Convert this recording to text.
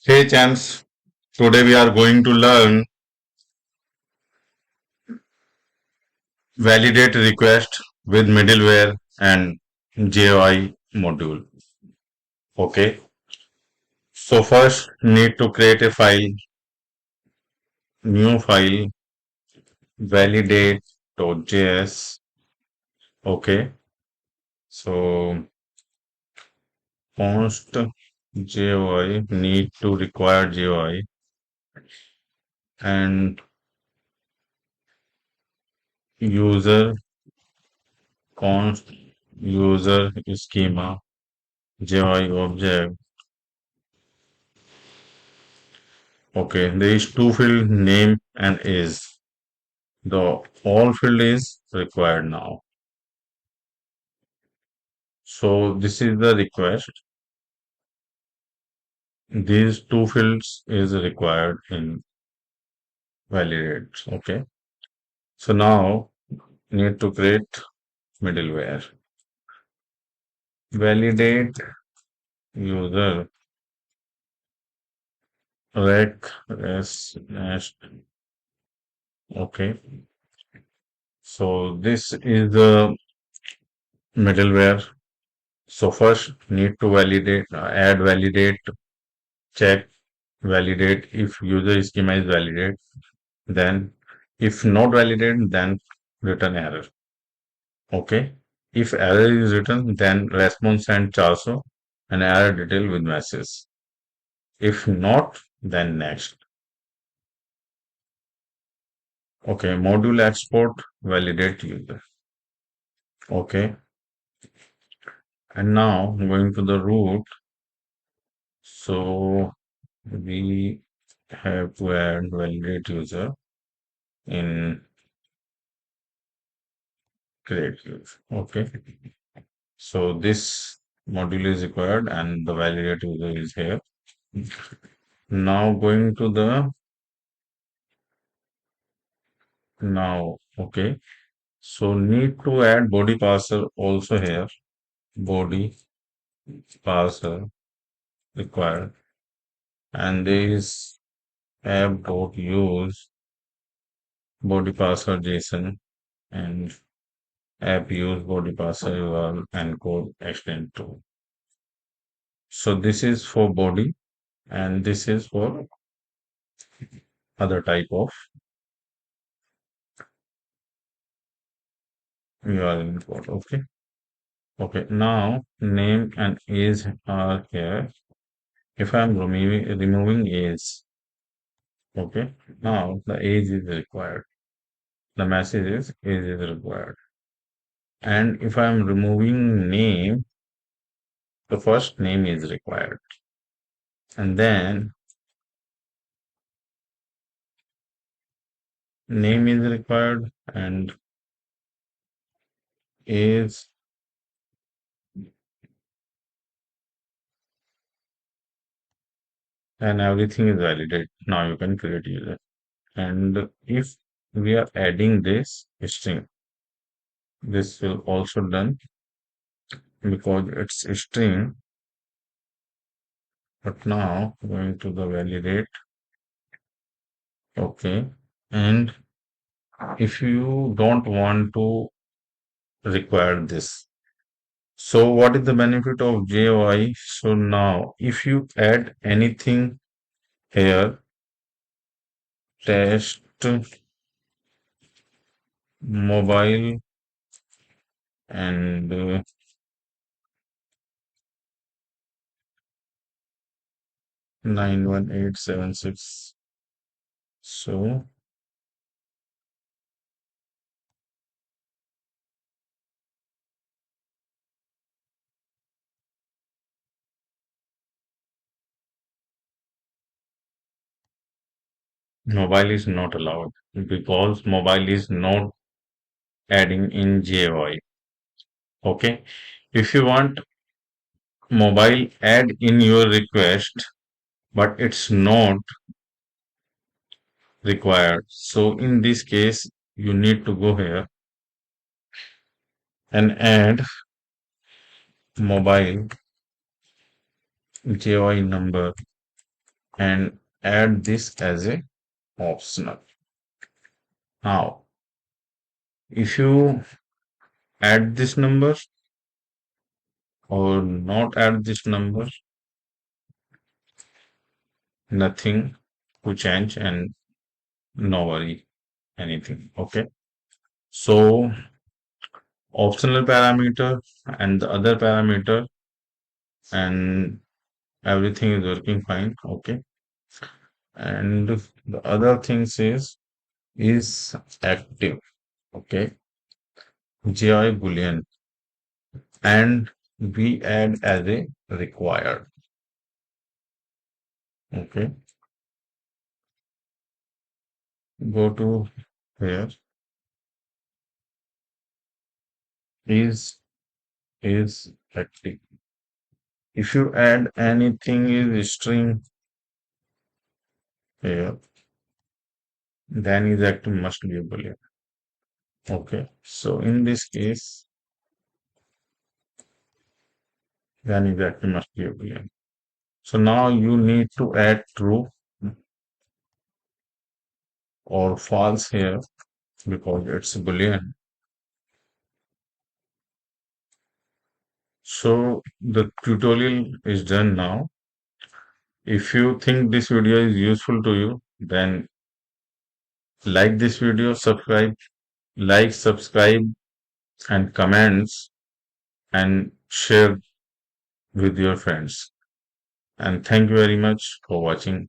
Hey champs, today we are going to learn validate request with middleware and Joi module. Okay, so first need to create a file, new file, validate.js. Okay, so const Joi need to require Joi and user const user schema Joi object. Okay, there is two field name and is. The all field is required now. So this is the request. These two fields is required in validate. Okay. So now need to create middleware. Validate user rec res nest. Okay. So this is the middleware. So first need to validate, add validate, check, validate if user schema is validate. Then if not validate, then return error. Okay. If error is written, then response and charso and error detail with message. If not, then next. Okay. Module export validate user. Okay. And now going to the root. So we have to add validate user in create user. Okay. So this module is required and the validate user is here. Now going to the now, okay. So need to add body parser also here. Body parser required. And there is app.use body parser JSON and app use body parser URL and code extend to. So this is for body and this is for other type of URL import. Okay. Okay. Now name and age are here. If I'm removing age, okay, now the age is required. The message is age is required. And if I'm removing name, the first name is required. And then name is required and age and everything is validated. Now you can create user. And if we are adding this string, this will also done because it's a string. But now going to the validate. Okay. And if you don't want to require this, so what is the benefit of JOI? So now if you add anything here, test mobile and 91876. So mobile is not allowed because mobile is not adding in JOI. Okay. If you want mobile add in your request, but it's not required. So in this case, you need to go here and add mobile JOI number and add this as a optional. Now, if you add this number or not add this number, nothing to change and no worry anything. Okay. So optional parameter and the other parameter and everything is working fine. Okay. And the other things is active. Okay. Joi boolean and we add as a required. Okay. Go to here is active. If you add anything is string here, then is active must be a boolean. Okay. So in this case, then is active must be a boolean. So now you need to add true or false here because it's a boolean. So the tutorial is done now. If you think this video is useful to you, then like this video, subscribe and comments and share with your friends. And thank you very much for watching.